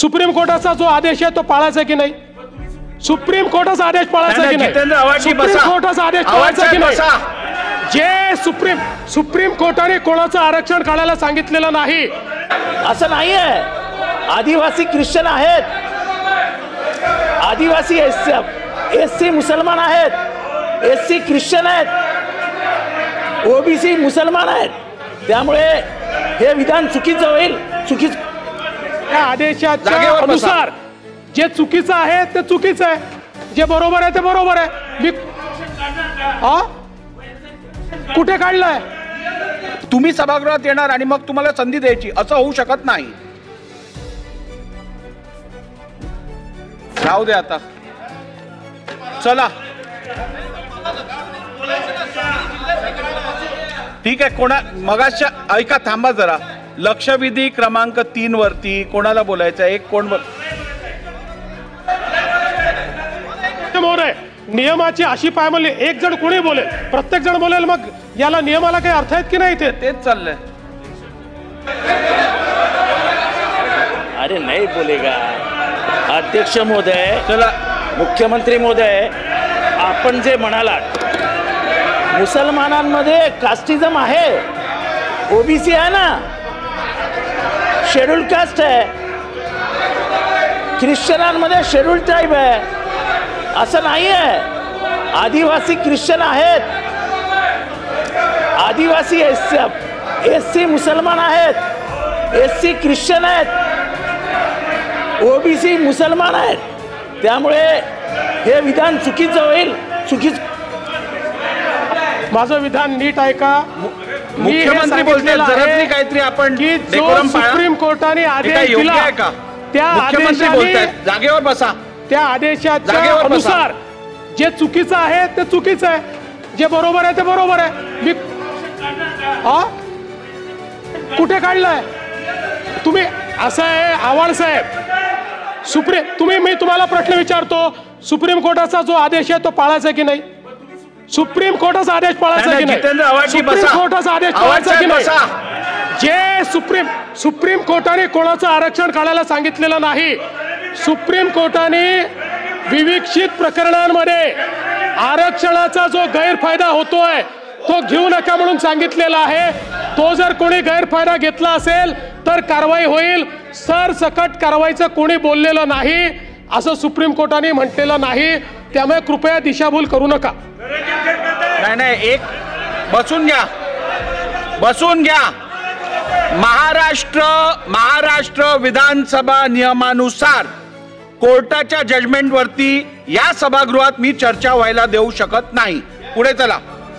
Supreme कोर्टाचा जो आदेश आहे तो पाळायचा की नाही? सुप्रीम कोर्टाचा आदेश पाळायचा की नाही? सुप्रीम कोर्टाचा आदेश पाळायचा की नाही? जे सुप्रीम कोर्टाने कोणाचं आरक्षण काढायला सांगितलेलं नाही असं नाहीये. आदिवासी ख्रिश्चन आहेत, आदिवासी एससी मुसलमान आहेत, एससी ख्रिश्चन आहेत, ओबीसी मुसलमान आहेत. त्यामुळे हे विधान चुकीचं होईल. त्या आदेशाच्या अनुसार जे चुकीचं आहे ते चुकीचं आहे, जे बरोबर आहे ते बरोबर आहे. मी कुठे काढलंय? तुम्ही सभागृहात येणार आणि मग तुम्हाला संधी द्यायची, असं होऊ शकत नाही. राहू दे आता, चला ठीक आहे. कोणा मगाच्या ऐका, थांबा जरा. लक्षवेधी क्रमांक 3 वरती कोणाला बोलायचं? एक कोण महोदय, नियमाची अशी पायमल्ली. एक जण कोणी बोलेल, प्रत्येक जण बोलेल, मग याला नियमाला काही अर्थ आहेत की नाही? तेच चाललंय. अरे नहीं बोलेगा. अध्यक्ष महोदय, चला. मुख्यमंत्री महोदय, आपण जे म्हणालात मुसलमानांमध्ये कास्टिझम आहे, ओबीसी आहे ना, शेड्यूल कास्ट आहे, ख्रिश्चनांमध्ये शेड्यूल ट्राईब आहे. असं नाही आहे. आदिवासी ख्रिश्चन आहेत, आदिवासी एससी मुसलमान आहेत, एससी ख्रिश्चन आहेत, ओबीसी मुसलमान आहेत. त्यामुळे हे विधान चुकीचं होईल. माझं विधान नीट ऐका. मुख्यमंत्री बोलतात जरा काहीतरी आपण की जो सुप्रीम कोर्टाने आदेश दिला त्या आदेशाने जागेवर बसा. त्या आदेशाच्या अनुसार जे चुकीचं आहे ते चुकीचं आहे, जे बरोबर आहे ते बरोबर आहे. मी कुठे काढलंय? तुम्ही असं आहे आव्हाड साहेब, मी तुम्हाला प्रश्न विचारतो, सुप्रीम कोर्टाचा जो आदेश आहे तो पाळायचा की नाही? सुप्रीम कोर्टाचा आदेश पाळायचा की नाही? सुप्रीम कोर्टाचा आदेश पाळायचा की नाही? जे सुप्रीम कोर्टाने कोणाचं आरक्षण काढायला सांगितलेलं नाही. सुप्रीम कोर्टाने विविक्षित प्रकरणांमध्ये आरक्षणाचा जो गैरफायदा होतोय तो घेऊ नका म्हणून सांगितलेला आहे. तो जर कोणी गैरफायदा घेतला असेल तर कारवाई होईल. सरसकट कारवाईचं कोणी बोललेलं नाही असं सुप्रीम कोर्टाने म्हटलेलं नाही. त्यामुळे कृपया दिशाभूल करू नका. नाही, एक बसून घ्या. महाराष्ट्र विधानसभा नियमानुसार कोर्टाच्या जजमेंट वरती या सभागृहात मी चर्चा व्हायला देऊ शकत नाही. पुढे चला.